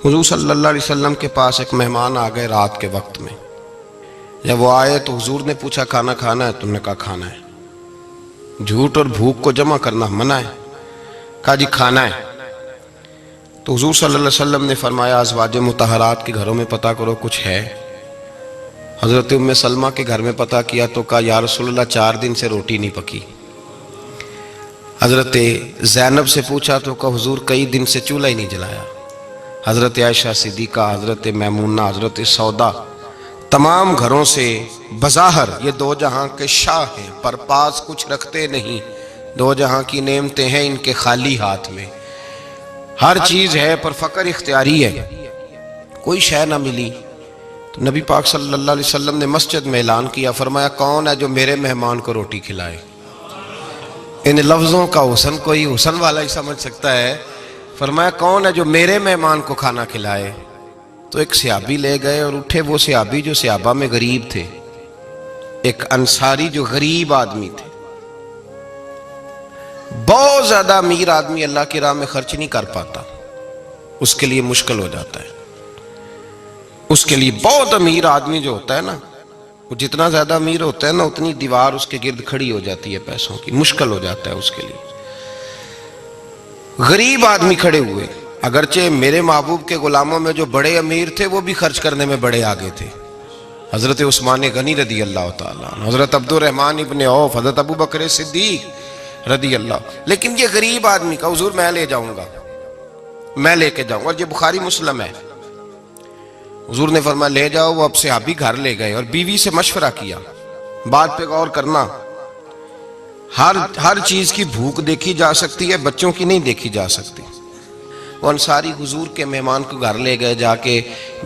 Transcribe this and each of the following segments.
حضور صلی اللہ علیہ وسلم کے پاس ایک مہمان آ گئے رات کے وقت میں. جب وہ آئے تو حضور نے پوچھا کھانا کھانا ہے؟ تم نے کہا کھانا ہے. جھوٹ اور بھوک کو جمع کرنا منع ہے. کہا جی کھانا ہے. تو حضور صلی اللہ علیہ وسلم نے فرمایا ازواج مطہرات کے گھروں میں پتہ کرو کچھ ہے. حضرت ام سلمہ کے گھر میں پتہ کیا تو کہا یا رسول اللہ 4 دن سے روٹی نہیں پکی. حضرت زینب سے پوچھا تو کہا حضور کئی دن سے چولہا ہی نہیں جلایا. حضرت عائشہ صدیقہ، حضرت میمونہ، حضرت سودا، تمام گھروں سے بظاہر یہ 2 جہاں کے شاہ ہیں، پر پاس کچھ رکھتے نہیں. 2 جہاں کی نعمتیں ہیں ان کے خالی ہاتھ میں. ہر چیز ہے پر فقر اختیاری ہے. کوئی شے نہ ملی تو نبی پاک صلی اللہ علیہ وسلم نے مسجد میں اعلان کیا، فرمایا کون ہے جو میرے مہمان کو روٹی کھلائے؟ ان لفظوں کا حسن کوئی حسن والا ہی سمجھ سکتا ہے. فرمایا کون ہے جو میرے مہمان کو کھانا کھلائے؟ تو ایک صحابی لے گئے اور اٹھے وہ صحابی جو صحابہ میں غریب تھے، ایک انصاری جو غریب آدمی تھے. بہت زیادہ امیر آدمی اللہ کی راہ میں خرچ نہیں کر پاتا، اس کے لیے مشکل ہو جاتا ہے. اس کے لیے بہت امیر آدمی جو ہوتا ہے نا، وہ جتنا زیادہ امیر ہوتا ہے نا اتنی دیوار اس کے گرد کھڑی ہو جاتی ہے پیسوں کی، مشکل ہو جاتا ہے اس کے لیے. غریب آدمی کھڑے ہوئے. اگرچہ میرے محبوب کے غلاموں میں جو بڑے امیر تھے وہ بھی خرچ کرنے میں بڑے آگے تھے. حضرت عثمان غنی رضی اللہ تعالیٰ عنہ، حضرت عبد الرحمن ابن عوف، حضرت ابو بکر صدیق رضی اللہ. لیکن یہ غریب آدمی کا حضور میں لے جاؤں گا، میں لے کے جاؤں گا. اور یہ بخاری مسلم ہے. حضور نے فرمایا لے جاؤ. وہ اب صحابی گھر لے گئے اور بیوی سے مشورہ کیا. بات پہ غور کرنا، ہر چیز کی بھوک دیکھی جا سکتی ہے، بچوں کی نہیں دیکھی جا سکتی. وہ انصاری حضور کے مہمان کو گھر لے گئے، جا کے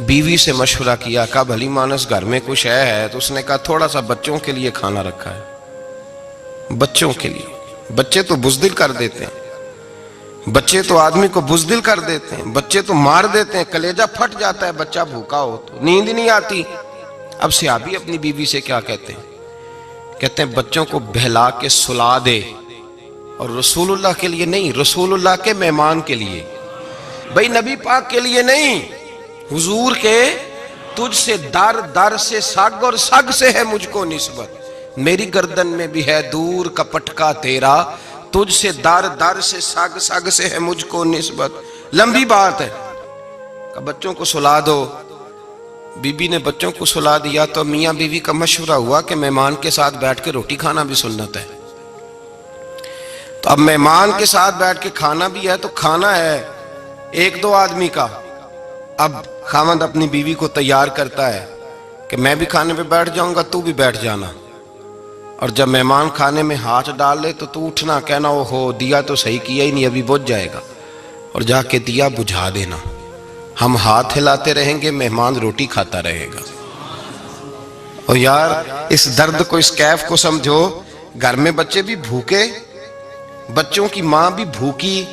بیوی سے مشورہ کیا. کہا بھلی مانس گھر میں کچھ ہے؟ تو اس نے کہا تھوڑا سا بچوں کے لیے کھانا رکھا ہے. بچوں کے لیے. بچے تو بزدل کر دیتے ہیں، بچے تو آدمی کو بزدل کر دیتے ہیں، بچے تو مار دیتے ہیں، کلیجہ پھٹ جاتا ہے بچہ بھوکا ہو تو، نیند ہی نہیں آتی. اب صحابی اپنی بیوی سے کیا کہتے ہیں؟ کہتے ہیں بچوں کو بہلا کے سلا دے. اور رسول اللہ کے لیے نہیں، رسول اللہ کے مہمان کے لیے. بھئی نبی پاک کے لیے نہیں، حضور کے. تجھ سے در در سے سگ اور سگ سے ہے مجھ کو نسبت. میری گردن میں بھی ہے دور کا پٹکا تیرا، تجھ سے در در سے سگ سگ سے ہے مجھ کو نسبت. لمبی بات ہے. کہ بچوں کو سلا دو. بی بی نے بچوں کو سلا دیا تو میاں بیوی کا مشورہ ہوا کہ مہمان کے ساتھ بیٹھ کے روٹی کھانا بھی سنت ہے. تو اب مہمان کے ساتھ بیٹھ کے کھانا بھی ہے تو کھانا ہے 1-2 آدمی کا. اب خاوند اپنی بیوی کو تیار کرتا ہے کہ میں بھی کھانے پہ بیٹھ جاؤں گا، تو بھی بیٹھ جانا. اور جب مہمان کھانے میں ہاتھ ڈال لے تو اٹھنا، کہنا او ہو دیا تو صحیح کیا ہی نہیں، ابھی بجھ جائے گا. اور جا کے دیا بجھا دینا. ہم ہاتھ ہلاتے رہیں گے، مہمان روٹی کھاتا رہے گا. اور یار اس درد کو، اس کیف کو سمجھو. گھر میں بچے بھی بھوکے، بچوں کی ماں بھی بھوکی،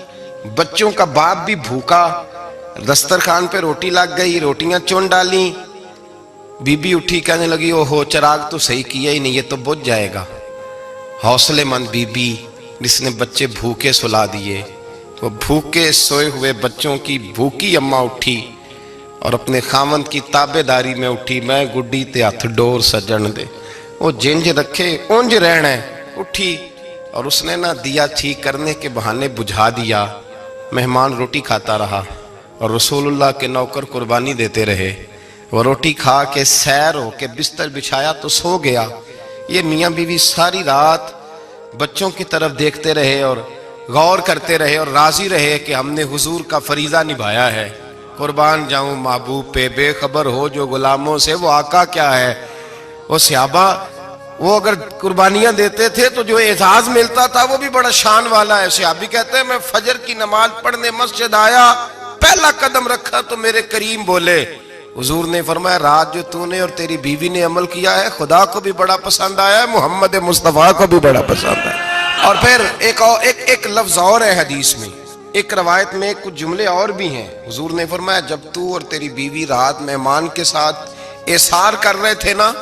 بچوں کا باپ بھی بھوکا. دسترخوان پہ روٹی لگ گئی، روٹیاں چن ڈالی. بی بی اٹھی کہنے لگی او ہو چراغ تو صحیح کیا ہی نہیں، یہ تو بجھ جائے گا. حوصلے مند بی بی جس نے بچے بھوکے سلا دیے. وہ بھوکے سوئے ہوئے بچوں کی بھوکی اماں اٹھی اور اپنے خاوند کی تابع داری میں اٹھی. میں گڈی تے ہتھ ڈور سجن دے، وہ جنج رکھے اونج رہنا ہے. اٹھی اور اس نے نہ دیا ٹھیک کرنے کے بہانے بجھا دیا. مہمان روٹی کھاتا رہا اور رسول اللہ کے نوکر قربانی دیتے رہے. وہ روٹی کھا کے سیر ہو کے بستر بچھایا تو سو گیا. یہ میاں بیوی ساری رات بچوں کی طرف دیکھتے رہے اور غور کرتے رہے اور راضی رہے کہ ہم نے حضور کا فریضہ نبھایا ہے. قربان جاؤں محبوب پہ، بے خبر ہو جو غلاموں سے وہ آقا کیا ہے. وہ صحابہ وہ اگر قربانیاں دیتے تھے تو جو اعزاز ملتا تھا وہ بھی بڑا شان والا ہے. صحابی کہتے ہیں میں فجر کی نماز پڑھنے مسجد آیا، پہلا قدم رکھا تو میرے کریم بولے. حضور نے فرمایا رات جو تو نے اور تیری بیوی نے عمل کیا ہے خدا کو بھی بڑا پسند آیا ہے، محمد مصطفیٰ کو بھی بڑا پسند آیا. اور پھر ایک لفظ اور ہے حدیث میں، ایک روایت میں کچھ جملے اور بھی ہیں. حضور نے فرمایا جب تو اور تیری بیوی رات مہمان کے ساتھ ایثار کر رہے تھے نا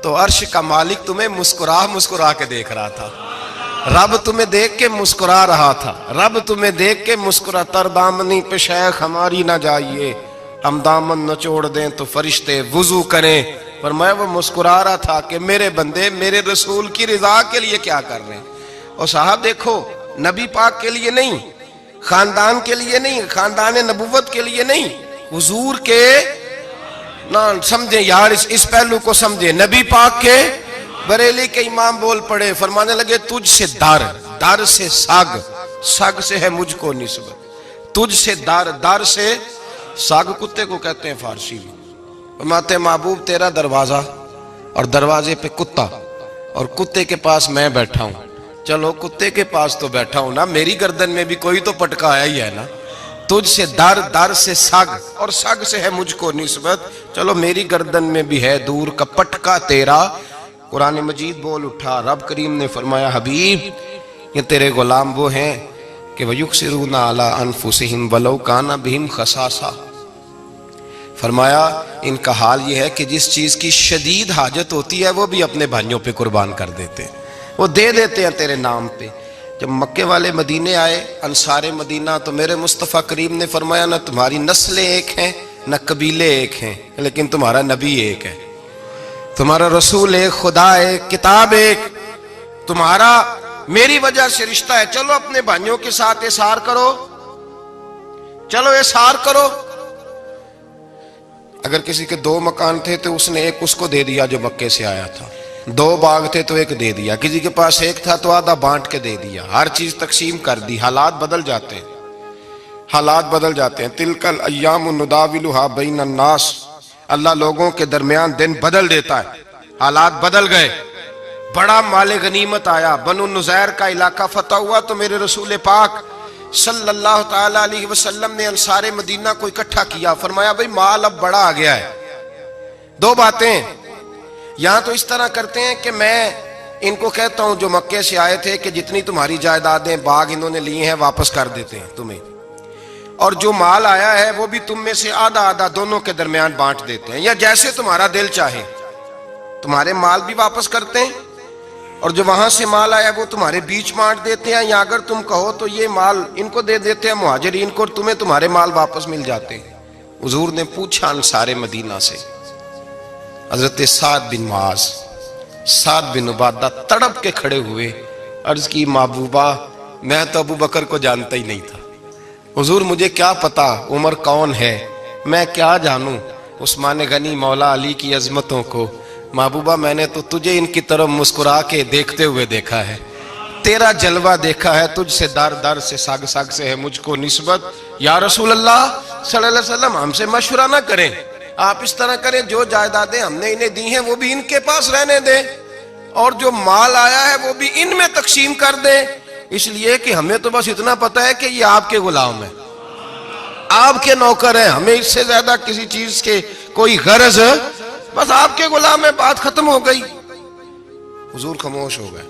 تو عرش کا مالک تمہیں مسکرا مسکرا کے دیکھ رہا تھا. رب تمہیں دیکھ کے مسکرا رہا تھا، رب تمہیں دیکھ کے مسکرا، تر دامنی پہ شیخ ہماری نہ جائیے، ہم دامن نچوڑ دیں تو فرشتے وضو کریں۔ پر میں وہ مسکرا رہا تھا کہ میرے بندے میرے رسول کی رضا کے لیے کیا کر رہے ہیں۔ اور صاحب دیکھو، نبی پاک کے لیے نہیں، خاندان کے لیے نہیں، خاندان نبوت کے لیے نہیں، حضور کے نہ سمجھیں یار، اس پہلو کو سمجھیں، نبی پاک کے بریلی کے امام بول پڑے، فرمانے لگے تجھ سے در، در سے سگ، سگ سے ہے مجھ کو نسبت، تجھ سے در، در سے سگ کتے کو کہتے ہیں فارسی میں۔ فرماتے محبوب تیرا دروازہ اور دروازے پہ کتا، اور کتے کے پاس میں بیٹھا ہوں، چلو کتے کے پاس تو بیٹھا ہوں نا، میری گردن میں بھی کوئی تو پٹکا آیا ہی ہے نا، تجھ سے در، در سے سگ، اور سگ سے ہے مجھ کو نسبت، چلو میری گردن میں بھی ہے دور کا پٹکا تیرا۔ قرآن مجید بول اٹھا، رب کریم نے فرمایا حبیب یہ تیرے غلام وہ ہیں کہ وَيُقْصِرُونَ عَلَىٰ أَنفُسِهِمْ وَلَوْ كَانَ بِهِمْ خَصَاصَةٌ، فرمایا ان کا حال یہ ہے کہ جس چیز کی شدید حاجت ہوتی ہے وہ بھی اپنے بھائیوں پہ قربان کر دیتے ہیں، وہ دے دیتے ہیں تیرے نام پہ۔ جب مکے والے مدینے آئے، انصار مدینہ، تو میرے مصطفیٰ کریم نے فرمایا نہ تمہاری نسلیں ایک ہیں نہ قبیلے ایک ہیں، لیکن تمہارا نبی ایک ہے، تمہارا رسول ایک، خدا ایک، کتاب ایک، تمہارا میری وجہ سے رشتہ ہے، چلو اپنے بھائیوں کے ساتھ احسار کرو، چلو احسار کرو۔ اگر کسی کے 2 مکان تھے تو اس نے ایک اس کو دے دیا جو مکے سے آیا تھا، 2 باغ تھے تو ایک دے دیا، کسی کے پاس ایک تھا تو آدھا بانٹ کے دے دیا، ہر چیز تقسیم کر دی۔ حالات بدل جاتے ہیں، حالات بدل جاتے ہیں۔ تلک الایام نداولها بین الناس، اللہ لوگوں کے درمیان دن بدل دیتا ہے، حالات بدل گئے، بڑا مال غنیمت آیا، بنو نزیر کا علاقہ فتح ہوا تو میرے رسول پاک صلی اللہ تعالی علیہ وسلم نے انصار مدینہ کو اکٹھا کیا، فرمایا بھئی مال اب بڑا آ گیا ہے۔ 2 باتیں، یہاں تو اس طرح کرتے ہیں کہ میں ان کو کہتا ہوں جو مکے سے آئے تھے کہ جتنی تمہاری جائیدادیں باغ انہوں نے لیے ہیں واپس کر دیتے ہیں تمہیں، اور جو مال آیا ہے وہ بھی تم میں سے آدھا آدھا دونوں کے درمیان بانٹ دیتے ہیں، یا جیسے تمہارا دل چاہے، تمہارے مال بھی واپس کرتے ہیں اور جو وہاں سے مال آیا وہ تمہارے بیچ بانٹ دیتے ہیں، یا اگر تم کہو تو یہ مال ان کو دے دیتے ہیں مہاجرین کو، اور تمہیں تمہارے مال واپس مل جاتے ہیں۔ حضور نے پوچھا انصار مدینہ سے، حضرت سعد بن معاذ، سعد بن عبادہ تڑپ کے کھڑے ہوئے، عرض کی محبوبہ میں تو ابو بکر کو جانتا ہی نہیں تھا، حضور مجھے کیا پتا عمر کون ہے، میں کیا جانوں عثمان غنی مولا علی کی عظمتوں کو، محبوبہ میں نے تو تجھے ان کی طرف مسکرا کے دیکھتے ہوئے دیکھا ہے، تیرا جلوہ دیکھا ہے، تجھ سے در در سے سگ سگ سے ہے مجھ کو نسبت۔ یا رسول اللہ صلی اللہ علیہ وسلم ہم سے مشورہ نہ کریں، آپ اس طرح کریں جو جائیدادیں ہم نے انہیں دی ہیں وہ بھی ان کے پاس رہنے دیں، اور جو مال آیا ہے وہ بھی ان میں تقسیم کر دیں، اس لیے کہ ہمیں تو بس اتنا پتا ہے کہ یہ آپ کے غلام ہیں، آپ کے نوکر ہیں، ہمیں اس سے زیادہ کسی چیز کے کوئی غرض، بس آپ کے غلام ہے، بات ختم ہو گئی۔ حضور خاموش ہو گئے۔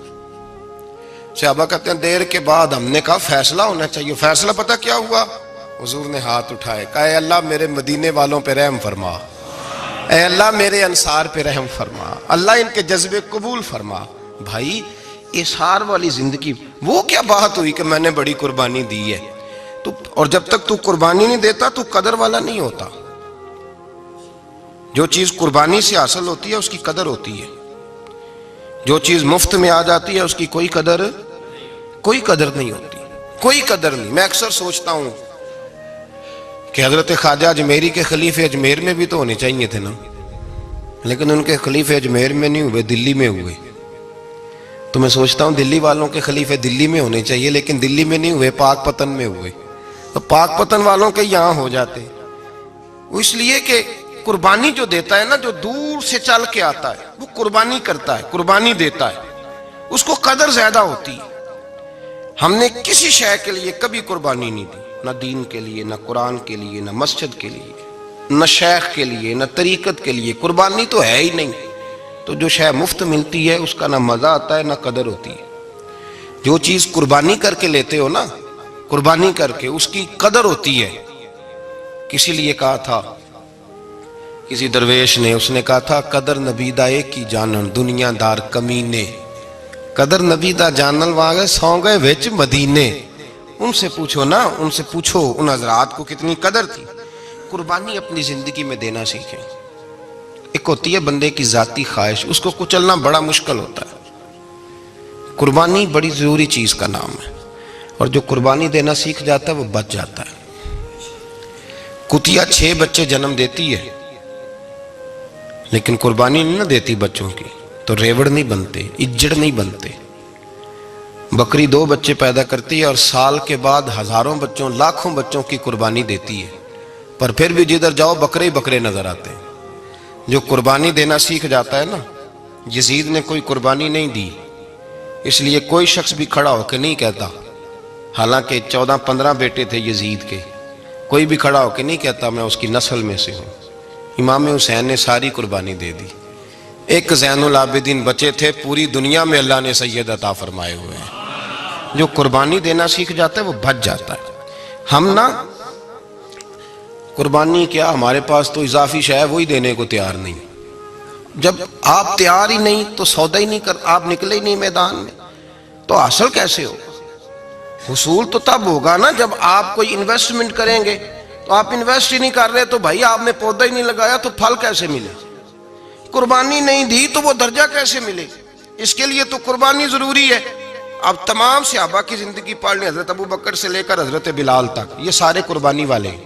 صحابہ کہتے ہیں دیر کے بعد ہم نے کہا فیصلہ ہونا چاہیے، فیصلہ پتہ کیا ہوا؟ حضور نے ہاتھ اٹھائے، کہا اے اللہ میرے مدینے والوں پہ رحم فرما، اے اللہ میرے انصار پہ رحم فرما، اللہ ان کے جذبے قبول فرما۔ بھائی احسار والی زندگی، وہ کیا بات ہوئی کہ میں نے بڑی قربانی دی ہے، اور جب تک تو قربانی نہیں دیتا تو قدر والا نہیں ہوتا۔ جو چیز قربانی سے حاصل ہوتی ہے اس کی قدر ہوتی ہے، جو چیز مفت میں آ جاتی ہے اس کی کوئی قدر نہیں ہوتی، کوئی قدر نہیں۔ میں اکثر سوچتا ہوں کہ حضرت خواجہ اجمیری کے خلیفے اجمیر میں بھی تو ہونے چاہیے تھے نا، لیکن ان کے خلیفے اجمیر میں نہیں ہوئے، دلی میں ہوئے۔ تو میں سوچتا ہوں دلی والوں کے خلیفے دلی میں ہونے چاہیے، لیکن دلی میں نہیں ہوئے، پاک پتن میں ہوئے، تو پاک پتن والوں کے یہاں ہو جاتے۔ اس لیے کہ قربانی جو دیتا ہے نا، جو دور سے چل کے آتا ہے وہ قربانی کرتا ہے، قربانی دیتا ہے، اس کو قدر زیادہ ہوتی ہے۔ ہم نے کسی شے کے لیے کبھی قربانی نہیں دی، نہ دین کے لیے، نہ قرآن کے لیے، نہ مسجد کے لیے، نہ شیخ کے لیے، نہ طریقت کے لیے، قربانی تو ہے ہی نہیں۔ تو جو شے مفت ملتی ہے اس کا نہ مزہ آتا ہے نہ قدر ہوتی ہے۔ جو چیز قربانی کر کے لیتے ہو نا، قربانی کر کے، اس کی قدر ہوتی ہے۔ کسی لیے کہا تھا کسی درویش نے، اس نے کہا تھا قدر نبیدہ ایک کی جانن دنیا دار کمینے، قدر نبی دا جانل واگے سو گئے وچ مدینے. ان سے پوچھو نا، ان سے پوچھو ان حضرات کو کتنی قدر تھی. قربانی اپنی زندگی میں دینا سیکھیں. ایک ہوتی ہے بندے کی ذاتی خواہش، اس کو کچلنا بڑا مشکل ہوتا ہے. قربانی بڑی ضروری چیز کا نام ہے، اور جو قربانی دینا سیکھ جاتا ہے وہ بچ جاتا ہے. کتیا 6 بچے جنم دیتی ہے لیکن قربانی نہیں نہ دیتی بچوں کی، تو ریوڑ نہیں بنتے، اجڑ نہیں بنتے. بکری 2 بچے پیدا کرتی ہے اور سال کے بعد ہزاروں بچوں، لاکھوں بچوں کی قربانی دیتی ہے، پر پھر بھی جدھر جاؤ بکرے ہی بکرے نظر آتے ہیں. جو قربانی دینا سیکھ جاتا ہے نا، یزید نے کوئی قربانی نہیں دی، اس لیے کوئی شخص بھی کھڑا ہو کے نہیں کہتا، حالانکہ 14-15 بیٹے تھے یزید کے، کوئی بھی کھڑا ہو کے نہیں کہتا میں اس کی نسل میں سے ہوں. امام حسین نے ساری قربانی دے دی. ایک زین العابدین بچے تھے، پوری دنیا میں اللہ نے سید عطا فرمائے ہوئے ہیں. جو قربانی دینا سیکھ جاتا ہے وہ بچ جاتا ہے. ہم نا قربانی کیا، ہمارے پاس تو اضافی شے ہے وہی دینے کو تیار نہیں. جب آپ تیار ہی نہیں تو سودا ہی نہیں کر، آپ نکلے ہی نہیں میدان میں، تو حاصل کیسے ہو؟ حصول تو تب ہوگا نا جب آپ کوئی انویسٹمنٹ کریں گے. تو آپ انویسٹ ہی نہیں کر رہے تو بھائی آپ نے پودا ہی نہیں لگایا تو پھل کیسے ملے؟ قربانی نہیں دی تو وہ درجہ کیسے ملے؟ اس کے لیے تو قربانی ضروری ہے. اب تمام صحابہ کی زندگی پڑھ لیں، حضرت ابو بکر سے لے کر حضرت بلال تک، یہ سارے قربانی والے ہیں.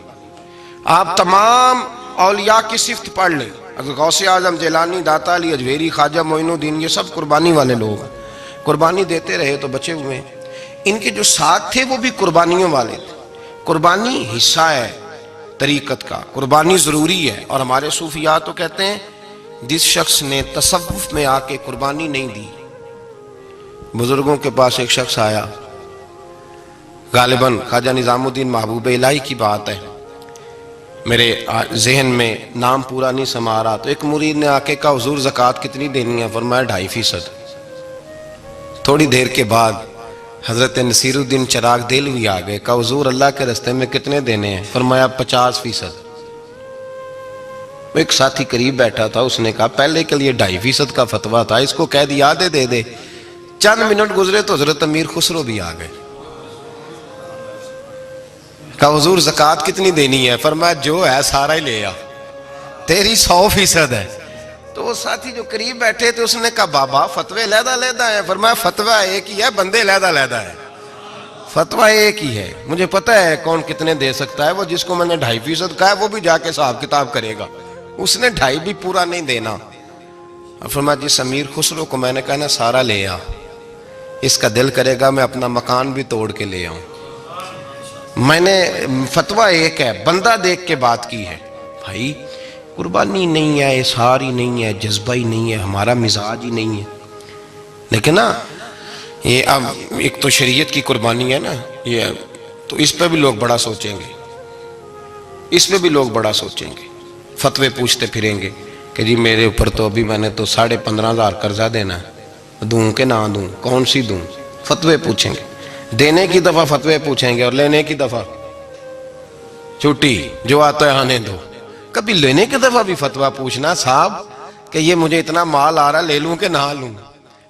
آپ تمام اولیاء کی صفت پڑھ لیں، غوث اعظم، جیلانی، داتا علی اجویری، خواجہ معین الدین، یہ سب قربانی والے لوگ ہیں. قربانی دیتے رہے تو بچے ہوئے ہیں. ان کے جو ساتھ تھے وہ بھی قربانیوں والے تھے. قربانی حصہ ہے طریقت کا، قربانی ضروری ہے. اور ہمارے صوفیاء تو کہتے ہیں جس شخص نے تصوف میں آ کے قربانی نہیں دی. بزرگوں کے پاس ایک شخص آیا، غالباً خواجہ نظام الدین محبوب الہی کی بات ہے، میرے ذہن میں نام پورا نہیں سما رہا. تو ایک مرید نے آ کے کہا حضور زکوٰۃ کتنی دینی ہے؟ فرمایا 2.5%. تھوڑی دیر کے بعد حضرت نصیر الدین چراغ دہلوی آ گئے، کہا حضور اللہ کے راستے میں کتنے دینے ہیں؟ فرمایا 50%. ایک ساتھی قریب بیٹھا تھا، اس نے کہا پہلے کے لیے 2.5% کا فتویٰ تھا، اس کو کہہ دیا دے دے. چند منٹ گزرے تو حضرت امیر خسرو بھی آ گئے، کہا حضور زکوٰۃ کتنی دینی ہے؟ فرمایا جو ہے سارا ہی لے آ، تیری 100% ہے. تو وہ ساتھی جو قریب بیٹھے تھے اس نے کہا بابا فتوے علیحدہ علیحدہ ہیں. فرمایا فتویٰ ایک ہی ہے، بندے علیحدہ علیحدہ ہے. فتویٰ ایک ہی ہے، مجھے پتہ ہے کون کتنے دے سکتا ہے. وہ جس کو میں نے 2.5% کہا ہے وہ بھی جا کے حساب کتاب کرے گا، اس نے 2.5 بھی پورا نہیں دینا. فرمایا جس امیر خسرو کو میں نے کہا نا سارا لے آ، اس کا دل کرے گا میں اپنا مکان بھی توڑ کے لے آؤں. میں نے فتویٰ ایک ہے، بندہ دیکھ کے بات کی ہے. بھائی قربانی نہیں ہے، اظہار ہی نہیں ہے، جذبہ ہی نہیں ہے، ہمارا مزاج ہی نہیں ہے. لیکن نا یہ اب ایک تو شریعت کی قربانی ہے نا، یہ تو اس پہ بھی لوگ بڑا سوچیں گے، اس پہ بھی لوگ بڑا سوچیں گے. فتوے پوچھتے پھریں گے کہ جی میرے اوپر تو ابھی میں نے تو 15,500 قرضہ دینا ہے، دوں کہ نہ دوں، کون سی دوں؟ فتوے پوچھیں گے. دینے کی دفعہ فتوے پوچھیں گے اور لینے کی دفعہ چھٹی، جو آتا ہے آنے دو. کبھی لینے کی دفعہ بھی فتویٰ پوچھنا صاحب کہ یہ مجھے اتنا مال آ رہا لے لوں کہ نہ لوں.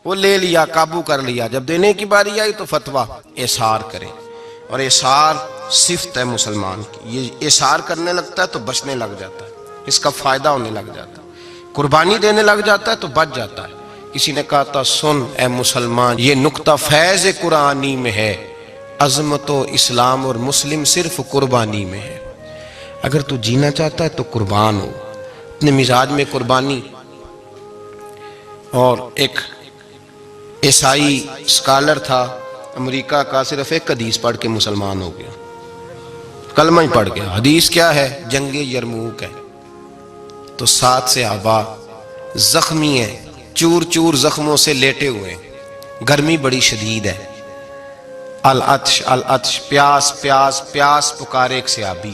وہ لے لیا، قابو کر لیا. جب دینے کی باری آئی تو فتویٰ احصار کریں. اور احصار صفت ہے مسلمان کی، یہ احصار کرنے لگتا ہے تو بچنے لگ جاتا ہے، اس کا فائدہ ہونے لگ جاتا ہے. قربانی دینے لگ جاتا ہے تو بچ جاتا ہے. کسی نے کہا تھا سن اے مسلمان، یہ نقطہ فیض قرآنی میں ہے، عظمت و اسلام اور مسلم صرف قربانی میں ہے. اگر تو جینا چاہتا ہے تو قربان ہو، اپنے مزاج میں قربانی. اور ایک عیسائی اسکالر تھا امریکہ کا، صرف ایک حدیث پڑھ کے مسلمان ہو گیا، کلمہ ہی پڑھ گیا. حدیث کیا ہے؟ جنگ یرموک ہے. تو 7 صحابہ زخمی ہیں، چور چور زخموں سے لیٹے ہوئے، گرمی بڑی شدید ہے. العطش العطش، پیاس پیاس پیاس پکارے ایک صحابی.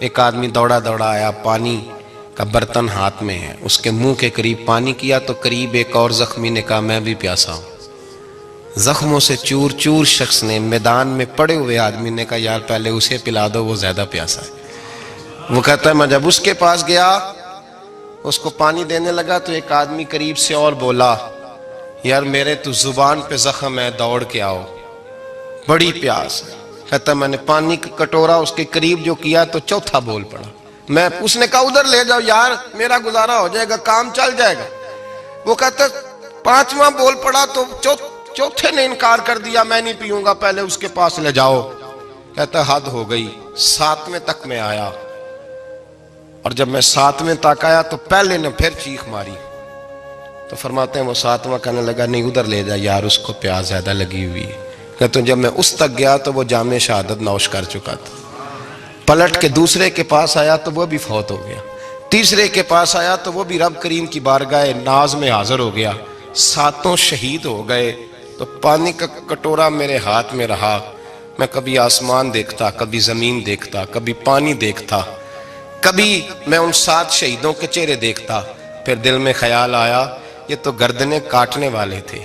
ایک آدمی دوڑا دوڑا آیا، پانی کا برتن ہاتھ میں ہے، اس کے منہ کے قریب پانی کیا تو قریب ایک اور زخمی نے کہا میں بھی پیاسا ہوں. زخموں سے چور چور شخص نے، میدان میں پڑے ہوئے آدمی نے کہا یار پہلے اسے پلا دو، وہ زیادہ پیاسا ہے. وہ کہتا ہے میں جب اس کے پاس گیا، اس کو پانی دینے لگا تو ایک آدمی قریب سے اور بولا یار میرے تو زبان پہ زخم ہے، دوڑ کے آؤ، بڑی پیاس ہے۔ کہتا میں نے پانی کا کٹورا اس کے قریب جو کیا تو چوتھا بول پڑا۔ میں اس نے کہا ادھر لے جاؤ یار، میرا گزارا ہو جائے گا، کام چل جائے گا۔ وہ کہتا پانچواں بول پڑا تو چوتھے نے انکار کر دیا، میں نہیں پیوں گا، پہلے اس کے پاس لے جاؤ۔ کہتا حد ہو گئی۔ ساتویں تک میں آیا، اور جب میں ساتویں تک آیا تو پہلے نے پھر چیخ ماری۔ تو فرماتے ہیں وہ ساتواں کہنے لگا نہیں ادھر لے جا یار، اس کو پیاس زیادہ لگی ہوئی ہے۔ کہتے ہیں جب میں اس تک گیا تو وہ جام شہادت نوش کر چکا تھا۔ پلٹ کے دوسرے کے پاس آیا تو وہ بھی فوت ہو گیا۔ تیسرے کے پاس آیا تو وہ بھی رب کریم کی بارگاہ ناز میں حاضر ہو گیا۔ ساتوں شہید ہو گئے۔ تو پانی کا کٹورا میرے ہاتھ میں رہا۔ میں کبھی آسمان دیکھتا، کبھی زمین دیکھتا، کبھی پانی دیکھتا، کبھی میں ان 7 شہیدوں کے چہرے دیکھتا۔ پھر دل میں خیال آیا یہ تو گردنیں کاٹنے والے تھے،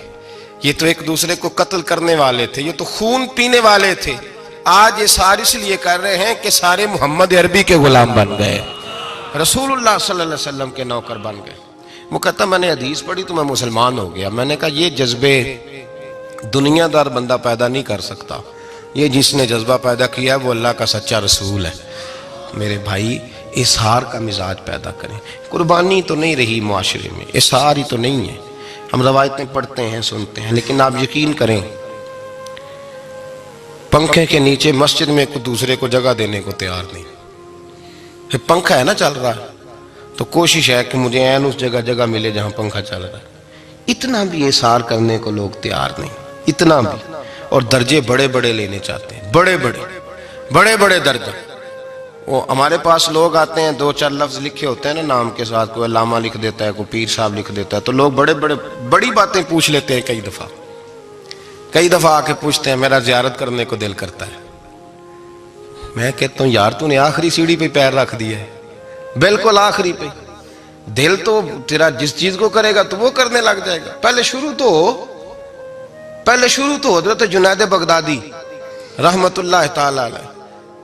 یہ تو ایک دوسرے کو قتل کرنے والے تھے، یہ تو خون پینے والے تھے۔ آج یہ سارے اس لیے کر رہے ہیں کہ سارے محمد عربی کے غلام بن گئے، رسول اللہ صلی اللہ علیہ وسلم کے نوکر بن گئے۔ وہ کہتا میں نے حدیث پڑھی تو میں مسلمان ہو گیا۔ میں نے کہا یہ جذبے دنیا دار بندہ پیدا نہیں کر سکتا، یہ جس نے جذبہ پیدا کیا ہے وہ اللہ کا سچا رسول ہے۔ میرے بھائی اظہار کا مزاج پیدا کریں۔ قربانی تو نہیں رہی معاشرے میں، اظہار ہی تو نہیں ہے۔ ہم روایتیں پڑھتے ہیں، سنتے ہیں، لیکن آپ یقین کریں پنکھے کے نیچے مسجد میں ایک دوسرے کو جگہ دینے کو تیار نہیں۔ پھر پنکھا ہے نا چل رہا ہے تو کوشش ہے کہ مجھے عین اس جگہ ملے جہاں پنکھا چل رہا ہے۔ اتنا بھی اظہار کرنے کو لوگ تیار نہیں، اتنا بھی۔ اور درجے بڑے بڑے لینے چاہتے ہیں، بڑے بڑے درجے۔ وہ ہمارے پاس لوگ آتے ہیں، 2-4 لفظ لکھے ہوتے ہیں نا نام کے ساتھ، کوئی علامہ لکھ دیتا ہے، کوئی پیر صاحب لکھ دیتا ہے، تو لوگ بڑی باتیں پوچھ لیتے ہیں۔ کئی دفعہ آ کے پوچھتے ہیں میرا زیارت کرنے کو دل کرتا ہے۔ میں کہتا ہوں یار تو نے آخری سیڑھی پہ پیر رکھ دیا ہے، بالکل آخری پہ۔ دل تو تیرا جس چیز کو کرے گا تو وہ کرنے لگ جائے گا۔ پہلے شروع تو حضرت جنید بغدادی رحمت اللہ تعالی علیہ،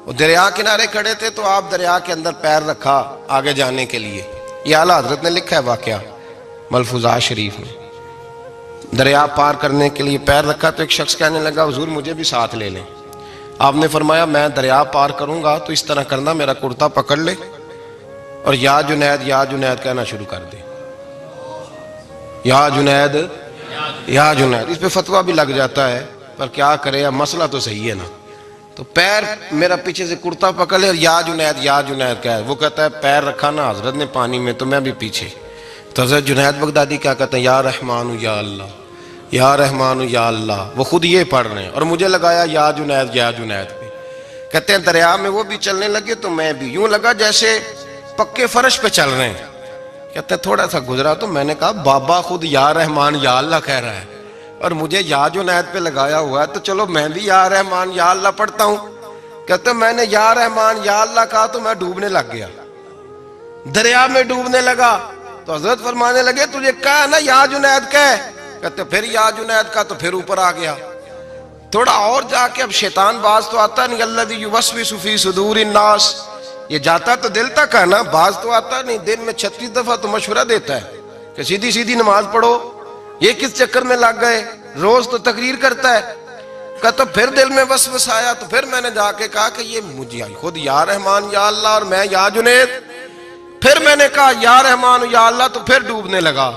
وہ دریا کنارے کھڑے تھے تو آپ دریا کے اندر پیر رکھا آگے جانے کے لیے۔ یہ اعلیٰ حضرت نے لکھا ہے واقعہ ملفوظات شریف میں۔ دریا پار کرنے کے لیے پیر رکھا تو ایک شخص کہنے لگا حضور مجھے بھی ساتھ لے لیں۔ آپ نے فرمایا میں دریا پار کروں گا تو اس طرح کرنا، میرا کرتا پکڑ لے اور یا جنید یا جنید کہنا شروع کر دے۔ یا جنید یا جنید، اس پہ فتویٰ بھی لگ جاتا ہے، پر کیا کرے، اب مسئلہ تو صحیح ہے نا۔ تو پیر میرا پیچھے سے کرتا پکڑ لے اور یا جنید کہہ، وہ کہتا ہے پیر رکھا نا حضرت نے پانی میں تو میں بھی پیچھے۔ تو حضرت جنید بغدادی کیا کہتے ہیں یا رحمان یا اللہ، یا رحمان یا اللہ، وہ خود یہ پڑھ رہے ہیں اور مجھے لگایا یا جنید پہ۔ کہتے ہیں دریا میں وہ بھی چلنے لگے تو میں بھی، یوں لگا جیسے پکے فرش پہ چل رہے ہیں۔ کہتے ہیں تھوڑا سا گزرا تو میں نے کہا بابا خود یا رحمان یا اللہ کہہ رہا ہے اور مجھے یا جنید پہ لگایا ہوا ہے، تو چلو میں بھی یا رحمان یا اللہ پڑھتا ہوں۔ کہتے ہیں میں نے یا رحمان یا اللہ کہا تو میں ڈوبنے لگ گیا، دریا میں ڈوبنے لگا۔ تو حضرت فرمانے لگے تجھے کہا نا یا جنید کہہ، کہتے پھر یا جنید کا تو پھر اوپر آ گیا۔ تھوڑا اور جا کے اب شیطان باز تو آتا نہیں، الذی یوسوس فی صدور الناس، یہ جاتا تو دل تک ہے نا، باز تو آتا نہیں۔ دن میں 36 دفعہ تو مشورہ دیتا ہے کہ سیدھی نماز پڑھو، یہ کس چکر میں لگ گئے، روز تو تقریر کرتا ہے۔ کہتا پھر دل میں وسوسہ آیا تو پھر میں نے جا کے کہا کہ یہ مجھے خود یا رحمان یا اللہ اور میں یا جنید۔ پھر میں نے کہا یا رحمان یا اللہ تو پھر ڈوبنے لگا۔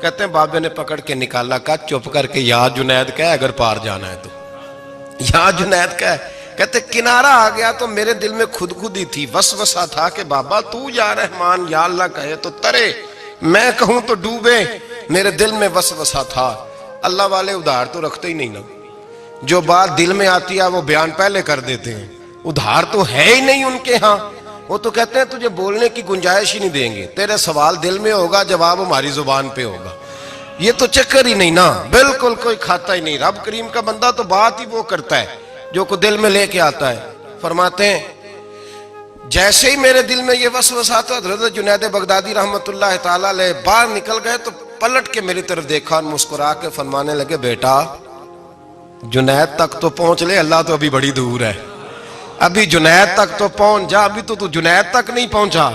کہتے ہیں بابے نے پکڑ کے نکالا، کہا چپ کر کے یا جنید کہہ اگر پار جانا ہے تو، یا جنید کہہ۔ کہتے کنارہ آ گیا تو میرے دل میں خود ہی تھی، وسوسہ تھا کہ بابا تو یا رحمان یا اللہ کہے تو ترے، میں کہوں تو ڈوبے۔ میرے دل میں وسوسہ تھا۔ اللہ والے ادھار تو رکھتے ہی نہیں نا، جو بات دل میں آتی ہے وہ بیان پہلے کر دیتے ہیں، ادھار تو ہے ہی نہیں ان کے ہاں۔ وہ تو کہتے ہیں تجھے بولنے کی گنجائش ہی نہیں دیں گے، تیرے سوال دل میں ہوگا جواب ہماری زبان پہ ہوگا۔ یہ تو چکر ہی نہیں نا، بالکل کوئی کھاتا ہی نہیں۔ رب کریم کا بندہ تو بات ہی وہ کرتا ہے جو کو دل میں لے کے آتا ہے۔ فرماتے ہیں جیسے ہی میرے دل میں یہ وسوسہ تھا، حضرت جنید بغدادی رحمت اللہ تعالی علیہ باہر نکل گئے تو پلٹ کے میری طرف دیکھا اور مسکرا کے فرمانے لگے بیٹا جنید تک تو پہنچ لے، اللہ تو ابھی بڑی دور ہے، ابھی جنید تک تو پہنچ جا، ابھی تو جنید تک نہیں پہنچا،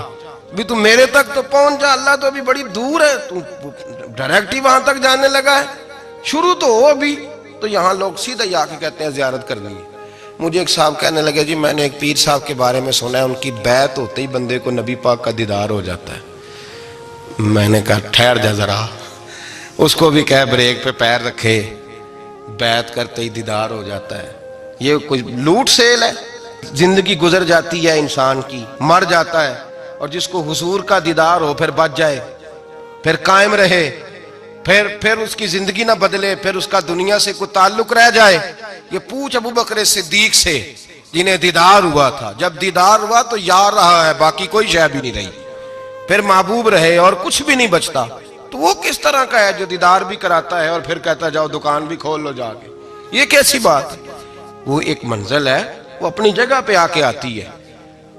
ابھی تو میرے تک تو پہنچ جا، اللہ تو ابھی بڑی دور ہے، تو ڈائریکٹ ہی وہاں تک جانے لگا ہے۔ شروع تو ہو ابھی، تو یہاں لوگ سیدھا ہی آ کے کہتے ہیں زیارت کرنی ہے۔ مجھے ایک صاحب کہنے لگے جی میں نے ایک پیر صاحب کے بارے میں سنا ہے ان کی بیعت ہوتے ہی بندے کو نبی پاک کا دیدار ہو جاتا ہے۔ میں نے کہا ٹھہر جا ذرا، اس کو بھی کہہ بریک پہ پیر رکھے، بیعت کرتے ہی دیدار ہو جاتا ہے؟ یہ کوئی لوٹ سیل ہے؟ زندگی گزر جاتی ہے انسان کی، مر جاتا ہے، اور جس کو حضور کا دیدار ہو پھر بچ جائے، پھر قائم رہے، پھر اس کی زندگی نہ بدلے، پھر اس کا دنیا سے کوئی تعلق رہ جائے۔ یہ پوچھ ابو بکر صدیق سے جنہیں دیدار ہوا تھا، جب دیدار ہوا تو یار رہا ہے، باقی کوئی شے بھی نہیں رہی، پھر محبوب رہے اور کچھ بھی نہیں بچتا۔ تو وہ کس طرح کا ہے جو دیدار بھی کراتا ہے اور پھر کہتا جاؤ دکان بھی کھول لو جا کے؟ یہ کیسی بات؟ وہ ایک منزل ہے، وہ اپنی جگہ پہ آ کے آتی ہے،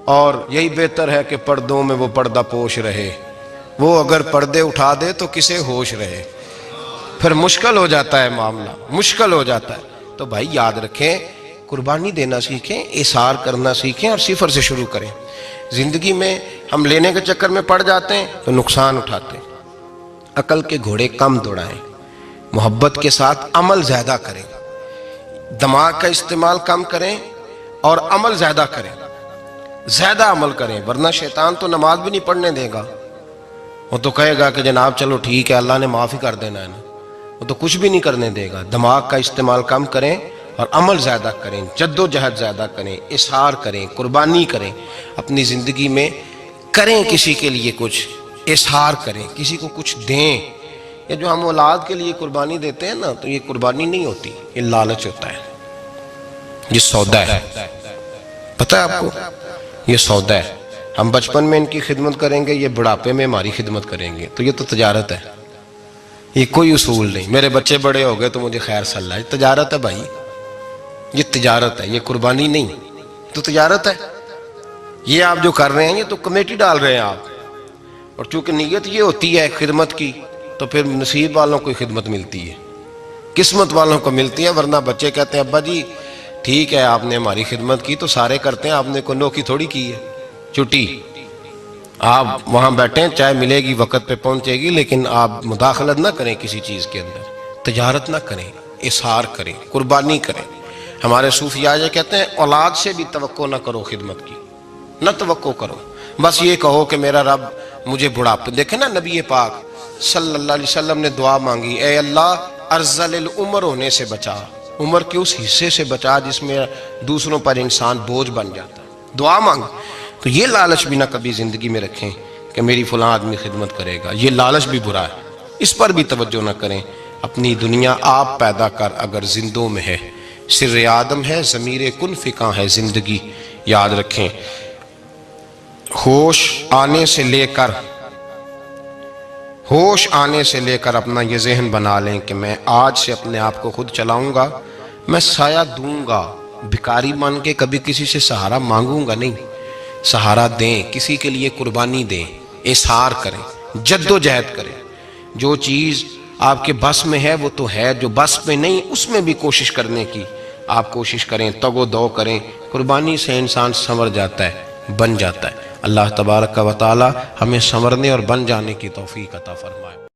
اور یہی بہتر ہے کہ پردوں میں وہ پردہ پوش رہے۔ وہ اگر پردے اٹھا دے تو کسے ہوش رہے؟ پھر مشکل ہو جاتا ہے معاملہ، مشکل ہو جاتا ہے۔ تو بھائی یاد رکھیں، قربانی دینا سیکھیں، اثار کرنا سیکھیں، اور صفر سے شروع کریں۔ زندگی میں ہم لینے کے چکر میں پڑ جاتے ہیں تو نقصان اٹھاتے ہیں۔ عقل کے گھوڑے کم دوڑائیں، محبت کے ساتھ عمل زیادہ کریں، دماغ کا استعمال کم کریں اور عمل زیادہ کریں، زیادہ عمل کریں، ورنہ شیطان تو نماز بھی نہیں پڑھنے دے گا۔ وہ تو کہے گا کہ جناب چلو ٹھیک ہے اللہ نے معاف ہی کر دینا ہے نا، وہ تو کچھ بھی نہیں کرنے دے گا۔ دماغ کا استعمال کم کریں اور عمل زیادہ کریں، جد و جہد زیادہ کریں، اظہار کریں، قربانی کریں، اپنی زندگی میں کریں، کسی کے لیے کچھ اظہار کریں، کسی کو کچھ دیں۔ یہ جو ہم اولاد کے لیے قربانی دیتے ہیں نا، تو یہ قربانی نہیں ہوتی، یہ لالچ ہوتا ہے، یہ سودا ہے۔ پتہ ہے آپ کو یہ سودا ہے؟ ہم بچپن میں ان کی خدمت کریں گے، یہ بڑھاپے میں ہماری خدمت کریں گے، تو یہ تو تجارت ہے، یہ کوئی اصول نہیں۔ میرے بچے بڑے ہو گئے تو مجھے خیر صلی اللہ، یہ تجارت ہے بھائی، یہ تجارت ہے، یہ قربانی نہیں، تو تجارت ہے۔ یہ آپ جو کر رہے ہیں یہ تو کمیٹی ڈال رہے ہیں آپ، اور چونکہ نیت یہ ہوتی ہے خدمت کی، تو پھر نصیب والوں کو خدمت ملتی ہے، قسمت والوں کو ملتی ہے۔ ورنہ بچے کہتے ہیں ابا جی ٹھیک ہے آپ نے ہماری خدمت کی تو سارے کرتے ہیں، آپ نے کو نوکی تھوڑی کی ہے، چھٹی آپ وہاں بیٹھیں، چائے ملے گی وقت پہ پہنچے گی، لیکن آپ مداخلت نہ کریں کسی چیز کے اندر، تجارت نہ کریں، اظہار کریں، قربانی کریں۔ ہمارے صوفیاء یہ کہتے ہیں اولاد سے بھی توقع نہ کرو خدمت کی، نہ توقع کرو، بس یہ کہو کہ میرا رب مجھے بڑھاپے۔ دیکھیں نا نبی پاک صلی اللہ علیہ وسلم نے دعا مانگی، اے اللہ ارذل العمر ہونے سے بچا، عمر کے اس حصے سے بچا جس میں دوسروں پر انسان بوجھ بن جاتا ہے، دعا مانگ۔ تو یہ لالچ بھی نہ کبھی زندگی میں رکھیں کہ میری فلاں آدمی خدمت کرے گا، یہ لالچ بھی برا ہے، اس پر بھی توجہ نہ کریں۔ اپنی دنیا آپ پیدا کر اگر زندوں میں ہے، سر آدم ہے، ضمیر کن فکاں ہے زندگی، یاد رکھیں۔ ہوش آنے سے لے کر اپنا یہ ذہن بنا لیں کہ میں آج سے اپنے آپ کو خود چلاؤں گا، میں سایہ دوں گا، بھکاری مان کے کبھی کسی سے سہارا مانگوں گا نہیں، سہارا دیں، کسی کے لیے قربانی دیں، اظہار کریں، جد و جہد کریں۔ جو چیز آپ کے بس میں ہے وہ تو ہے، جو بس میں نہیں اس میں بھی کوشش کرنے کی آپ کوشش کریں، تگ و دو کریں۔ قربانی سے انسان سنور جاتا ہے، بن جاتا ہے۔ اللہ تبارک و تعالی ہمیں سنورنے اور بن جانے کی توفیق عطا فرمائے۔